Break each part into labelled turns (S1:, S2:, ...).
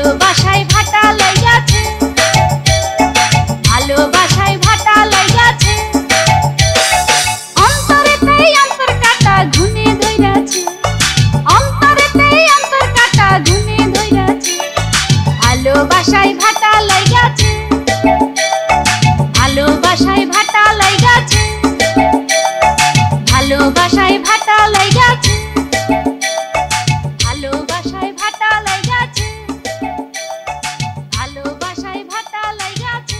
S1: ভালোবাসায় ভাটা লাগাছে, ভালোবাসায় ভাটা লাগাছে, অন্তরেতেই অন্তর কাটা ঘুনে ধইরাছে, অন্তরেতেই অন্তর কাটা ঘুনে ধইরাছে, ভালোবাসায় ভাটা লাগাছে, ভালোবাসায় ভাটা লাগাছে, ভালোবাসায় ভাটা লাগাছে, ভালোবাসায় ভাটা লাগাছে, ভালোবাসায় ভাটা লাগাছে।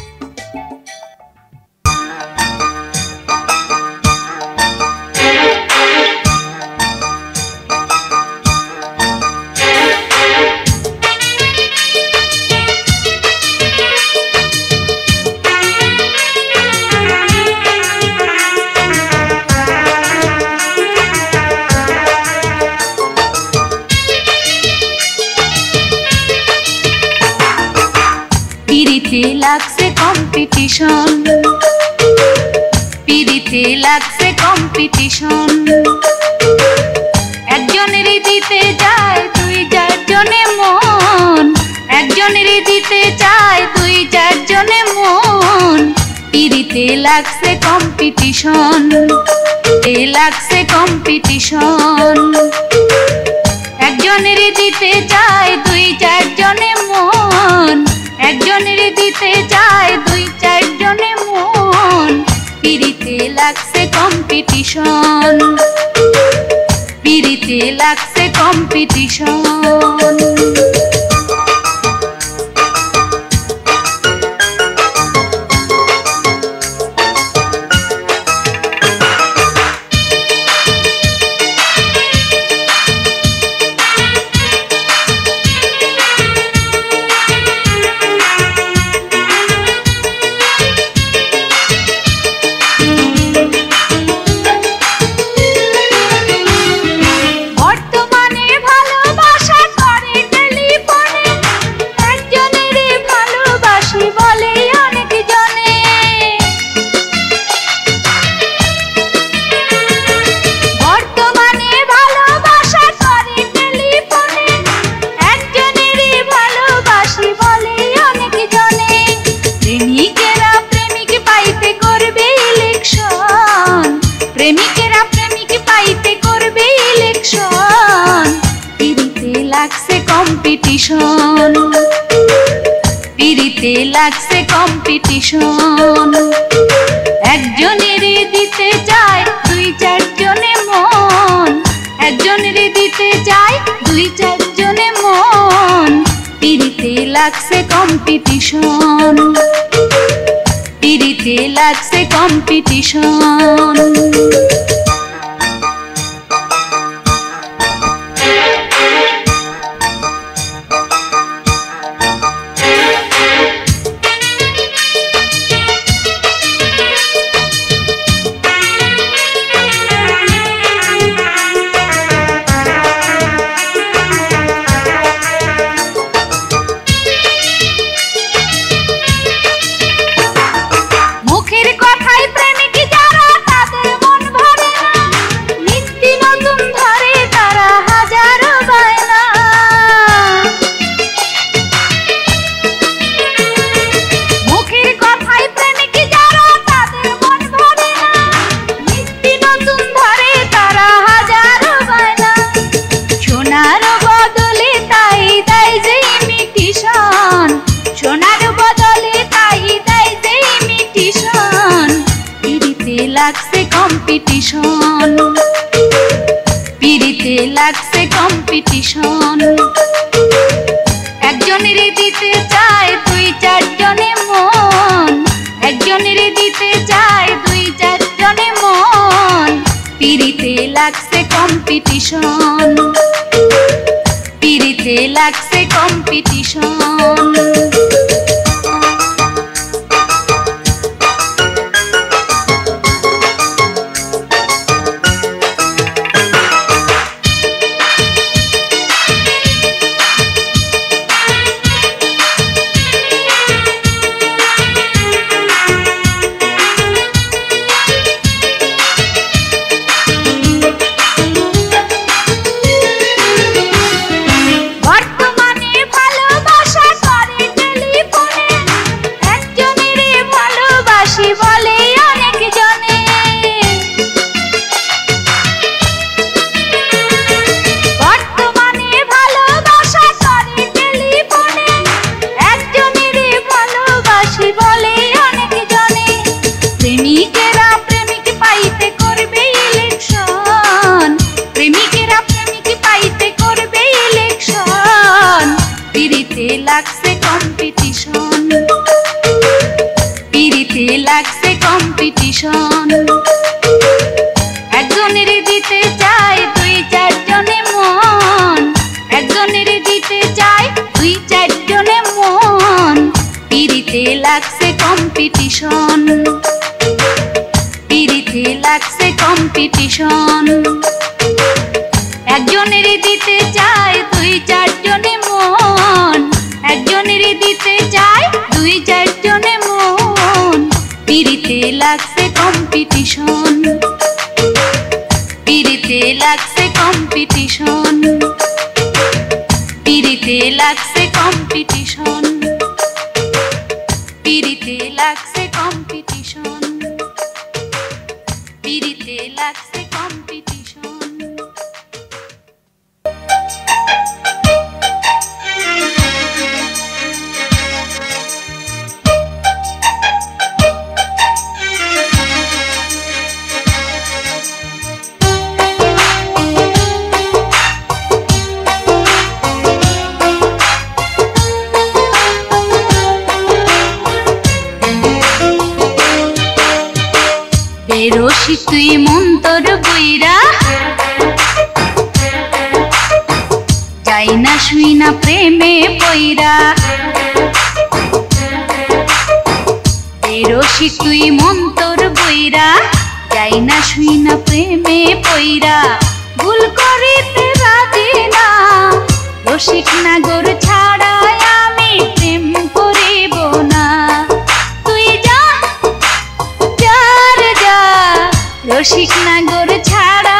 S1: পিরিতে লাগছে কম্পিটিশন, পিরিতে লাগছে কম্পিটিশন, একজনেরই দিতে যায় দুই চারজনে মন, একজনেরই দিতে চায় দুই চারজনে মন, পিরিতে লাগছে কম্পিটিশন, এ লাগছে কম্পিটিশন, একজনেরই দিতে চায় দুই চারজনে মন, একজনেরই দিতে চায় দুই চারজনে মন, পিরিতে লাগছে কম্পিটিশন, পিরিতে লাগছে কম্পিটিশন। প্রেমিকেরা প্রেমিক পাইতে করবে ইলেকশন, পিরিতে লাগছে কম্পিটিশন, পিরিতে লাগছে কম্পিটিশন, একজনেরই দিতে চায় দুই চারজনে মন, একজনেরই দিতে চায় দুই চারজনে মন, পিরিতে লাগছে কম্পিটিশন, পিরিতে লাগছে কম্পিটিশন। লাগছে কম্পিটিশন, পিরিতে লাগছে কম্পিটিশন, একজনেরই দিতে চায় দুই চারজনে মন, একজনেরই দিতে চায় দুই চারজনে মন, পিরিতে লাগছে কম্পিটিশন, পিরিতে লাগছে কম্পিটিশন। বর্তমানে ভালোবাসা পিরিতে লাগছে কম্পিটিশন, পিরিতে লাগছে কম্পিটিশন। একজনের দিতে চায় দুই চারজনে মন, একজনের দিতে চায় দুই চারজনে মন। পিরিতে লাগছে কম্পিটিশন, পিরিতে লাগছে কম্পিটিশন। একজনের দিতে চায় দুই চারজনে মন, একজনের দিতে চায় দুই চারজনে মন। পিরিতে লাগছে কম্পিটিশন, পিরিতে লাগছে কম্পিটিশন, পিরিতে লাগছে কম্পিটিশন, পিরিতে লাগছে কম্পিটিশন, পিরিতে লাগছে কম্পিটিশন। বেরোসি তুই মন্তর বইরা, যাই না শুই না প্রেমে পইরা। বেরোসি তুই মন্তর বইরা, যাই না শুই না প্রেমে পইরা। ভুল করিতে রাজি না, রসিক নাগর ছাড়া আমি প্রেম করিব না। তুই যা রসিক নাগর ছাড়া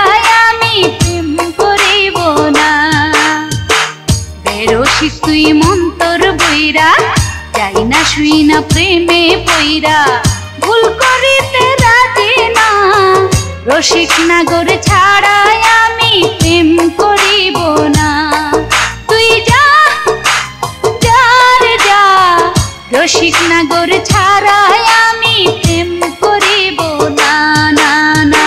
S1: আমি প্রেম করিব না। বেরোসিক তুই মন্তর বইরা, যাই না শুই না প্রেমে পইরা। ভুল করিতে রাজি না, রসিক নাগর ছাড়া আমি প্রেম করিব না। তুই যা রে যা, রসিক নাগর ছাড়া আমি প্রেম করিব না। না না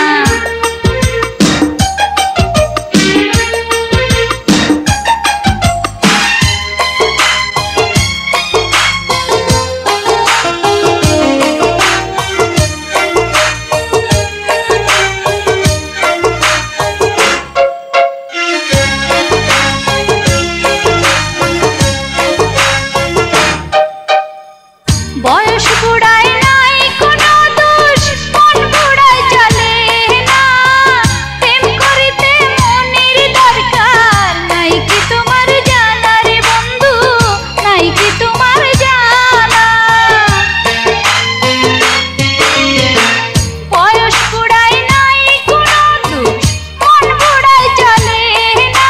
S1: বয়স বুড়ায় নাই কোনো দোষ, মন বুড়ায় চলে না। প্রেম করিতে মনের দরকার, নাই কি তোমার জানা রে বন্ধু, নাই কি তোমার জানা। বয়স বুড়ায় নাই কোনো দোষ, মন বুড়ায় চলে না।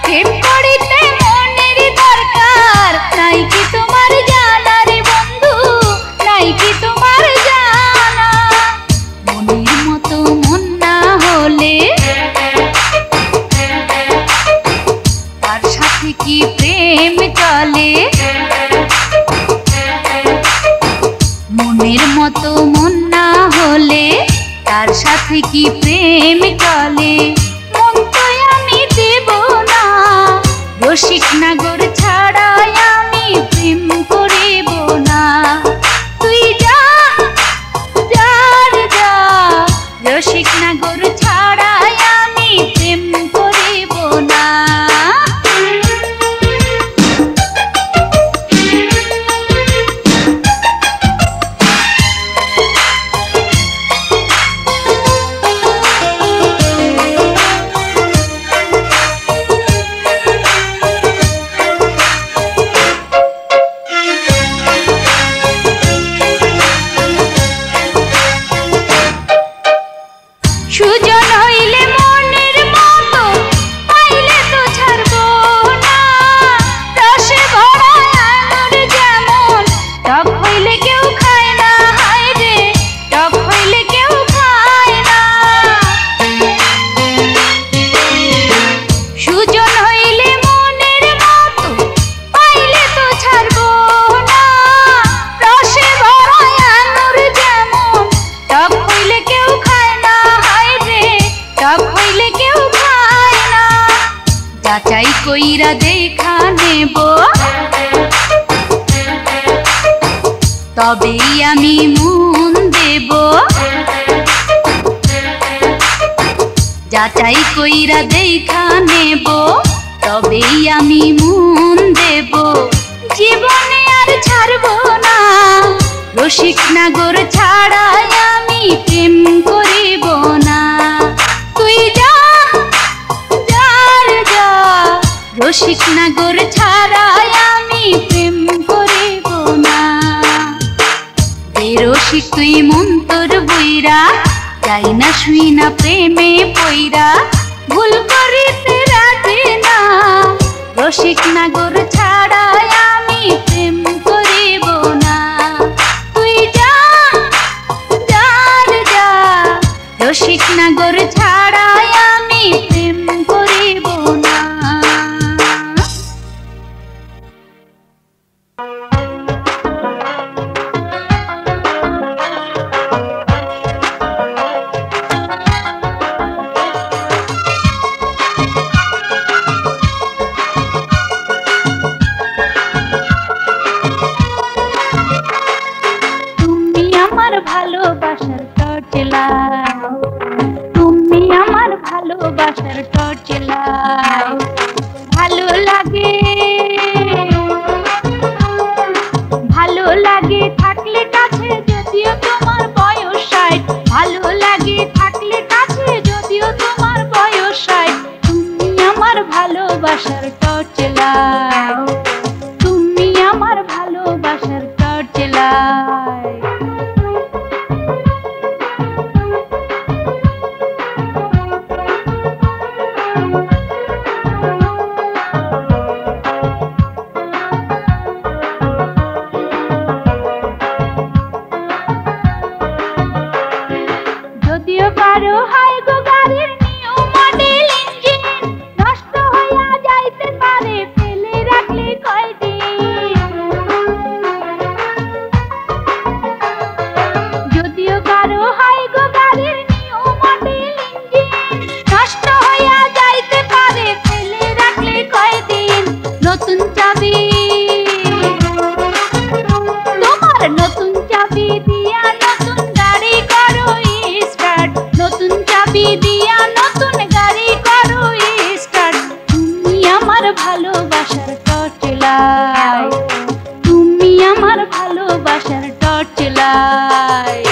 S1: প্রেম করিতে মনের দরকার, নাই কি তোমার জানা রে বন্ধু, নাই কি তোমার জানা। মনের মতো মন না হলে তার সাথে কি প্রেম চলে। মনের মতো মন না হলে তার সাথে কি প্রেম চলে। মন তো আমি দেব না, রসিক নাগর ছাড়া আমি প্রেম করিব না। তুই যা রে যা, রসিক নাগর ছাড়া আমি প্রেম করিব না। তবেই আমি মন দেব। যাচাই কইরা দেখা নেব, তবেই আমি মন দেব। জীবনে আর ছাড়বো না, রসিক নাগর ছাড়াই আমি প্রেম করিব না। তুই যা যার যা, রসিক নাগর ছাড়াই আমি প্রেম করিব না। রসিক তুই মন তোর বইরা, যাই না শুই না প্রেমে পইরা, ভুল করিতে রাজি না। রসিক নাগর ছাড়াই আমি প্রেম করিব না। তুই যা যার যা, রসিক নাগর ছাড়াই আমি প্রেম করিব না। ভালোবাসার টর্চলাইট, তুমি আমার ভালোবাসার টর্চলাইট। ভালো লাগে ভালো লাগে থাকলে কাছে, যদিও তোমার বয়স 60। ভালো লাগে থাকলে কাছে, যদিও তোমার বয়স 60। তুমি আমার ভালোবাসার টর্চলাইট, তুমি আমার ভালোবাসার টর্চলাইট। যদিও কারো হয় গো গাড়ির নিউ মডেল ইঞ্জিন, নষ্ট হইয়া যাইতে পারে ফেলে রাখলে কয়দিন। যদিও কারো হয় গো গাড়ির নিউ মডেল ইঞ্জিন, নষ্ট হইয়া যাইতে পারে ফেলে রাখলে কয়দিন। নতুন চাবি তোমার, নতুন চাবি দিয়া নতুন গাড়ি করো স্টার্ট। নতুন চাবি দিয়া নতুন গাড়ি করো স্টার্ট। তুমি আমার ভালোবাসার টর্চলাইট, তুমি আমার ভালোবাসার টর্চলাইট।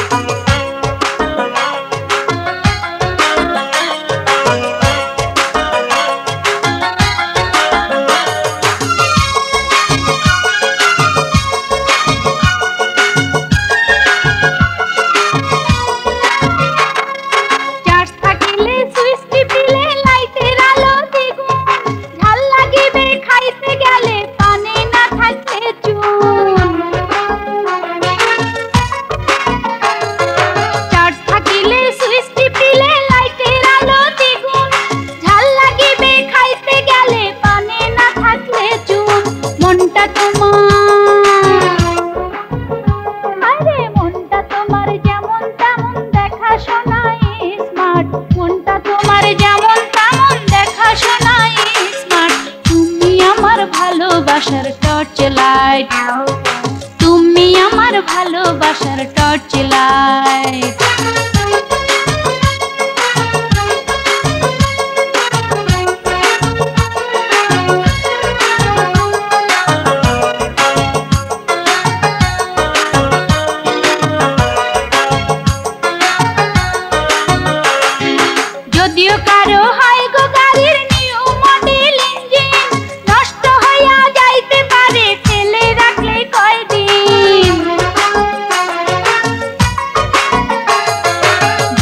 S1: ভালোবাসার টর্চলাইট, তুমি আমার ভালোবাসার টর্চলাইট। যদিও কারো হয় গো গাড়ির নিউ মডেল ইঞ্জিন, নষ্ট হইয়া যাইতে পারে ফেলে রাখলে কয়দিন।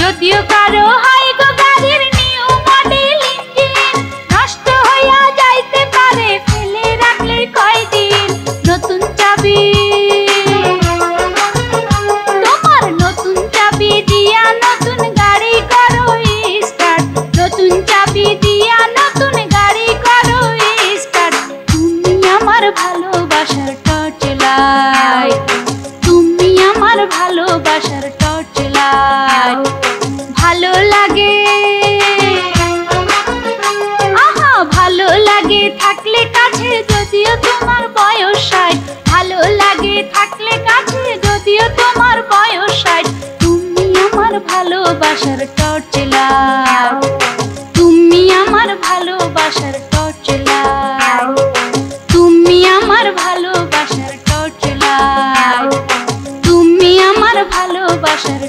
S1: যদিও কারো হয় গো গাড়ির নিউ মডেল ইঞ্জিন, নষ্ট হইয়া যাইতে পারে ফেলে রাখলে কয়দিন। নতুন চাবি তোমার, নতুন চাবি দিয়া নতুন গাড়ি করো স্টার্ট। নতুন চাবি দিয়া নতুন গাড়ি করো স্টার্ট। তুমি আমার ভালোবাসার টর্চলাইট, তুমি আমার ভালোবাসার টর্চলাইট। ভালো লাগে আহা, ভালো লাগে থাকলে কাছে, যদিও তোমার বয়স 60। ভালো লাগে থাকলে কাছে, ভালোবাসার টর্চ লাইট, তুমি আমার ভালোবাসার টর্চ লাইট, তুমি আমার ভালোবাসার টর্চ লাইট, তুমি আমার ভালোবাসার